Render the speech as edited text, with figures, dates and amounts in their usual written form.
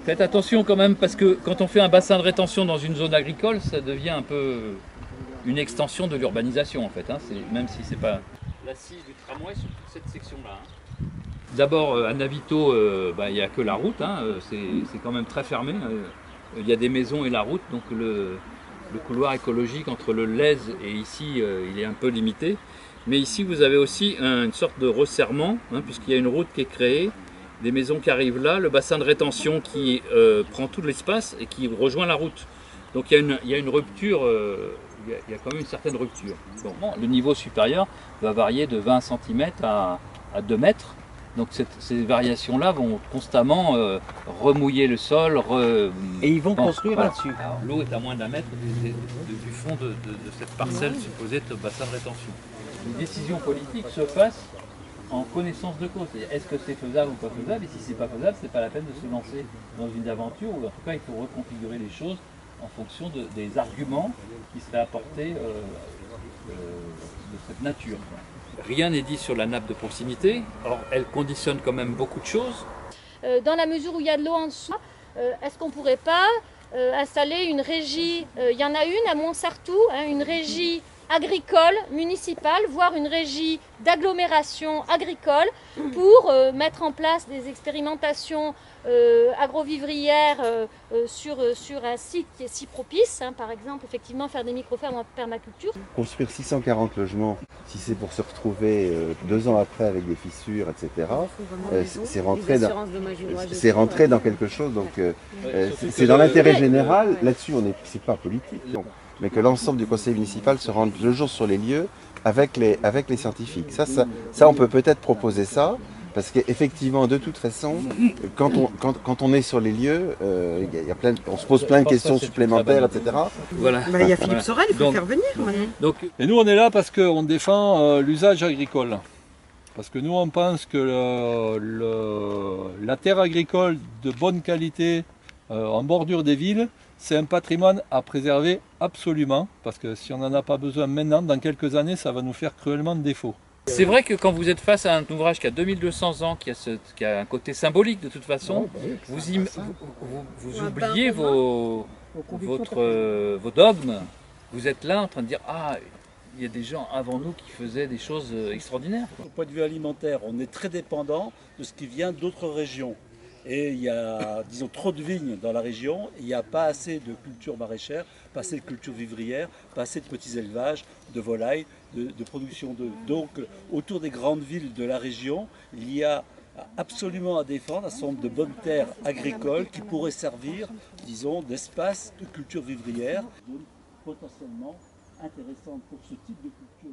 Faites attention quand même parce que quand on fait un bassin de rétention dans une zone agricole, ça devient un peu une extension de l'urbanisation en fait. Hein. Même si c'est pas l'assise du tramway sur toute cette section-là. Hein. D'abord à Navito, il n'y a que la route, hein. C'est quand même très fermé. Il y a des maisons et la route, donc le couloir écologique entre le Lez et ici, il est un peu limité. Mais ici, vous avez aussi une sorte de resserrement, hein, puisqu'il y a une route qui est créée, des maisons qui arrivent là, le bassin de rétention qui prend tout l'espace et qui rejoint la route. Donc il y a une rupture, il y a quand même une certaine rupture. Bon, le niveau supérieur va varier de 20 cm à 2 mètres. Donc ces variations-là vont constamment remouiller le sol. Et ils vont construire là-dessus. L'eau est à moins d'1 mètre du fond de cette parcelle supposée de bassin de rétention. Les décisions politiques se passent en connaissance de cause. Est-ce que c'est faisable ou pas faisable? Et si c'est pas faisable, c'est pas la peine de se lancer dans une aventure, ou en tout cas il faut reconfigurer les choses en fonction des arguments qui seraient apportés de cette nature. Rien n'est dit sur la nappe de proximité. Or, elle conditionne quand même beaucoup de choses. Dans la mesure où il y a de l'eau en dessous, est-ce qu'on ne pourrait pas installer une régie, il y en a une à Montsartou, hein, une régie agricole, municipale, voire une régie d'agglomération agricole pour mettre en place des expérimentations agrovivrières sur un site qui est si propice, hein, par exemple effectivement faire des micro-fermes en permaculture. Construire 640 logements, si c'est pour se retrouver 2 ans après avec des fissures, etc., c'est rentrer dans quelque chose, donc c'est dans l'intérêt général, là-dessus c'est pas politique. Donc, mais que l'ensemble du conseil municipal se rende le jour sur les lieux avec les scientifiques. Ça on peut peut-être proposer ça, parce qu'effectivement, de toute façon, quand on est sur les lieux, on se pose plein de questions supplémentaires, etc. Voilà. Il y a Philippe Sorel, il faut le faire venir. Et nous, on est là parce qu'on défend l'usage agricole. Parce que nous, on pense que la terre agricole de bonne qualité, en bordure des villes, c'est un patrimoine à préserver absolument, parce que si on n'en a pas besoin maintenant, dans quelques années, ça va nous faire cruellement défaut. C'est vrai que quand vous êtes face à un ouvrage qui a 2200 ans, qui a un côté symbolique de toute façon, vous oubliez vos dogmes. Vous êtes là en train de dire « Ah, il y a des gens avant nous qui faisaient des choses extraordinaires. » Du point de vue alimentaire, on est très dépendant de ce qui vient d'autres régions. Et il y a, disons, trop de vignes dans la région, il n'y a pas assez de cultures maraîchères, pas assez de cultures vivrières, pas assez de petits élevages, de volailles, de production d'œufs. Donc, autour des grandes villes de la région, il y a absolument à défendre un certain nombre de bonnes terres agricoles qui pourraient servir, disons, d'espace de culture vivrière, potentiellement intéressante pour ce type de culture.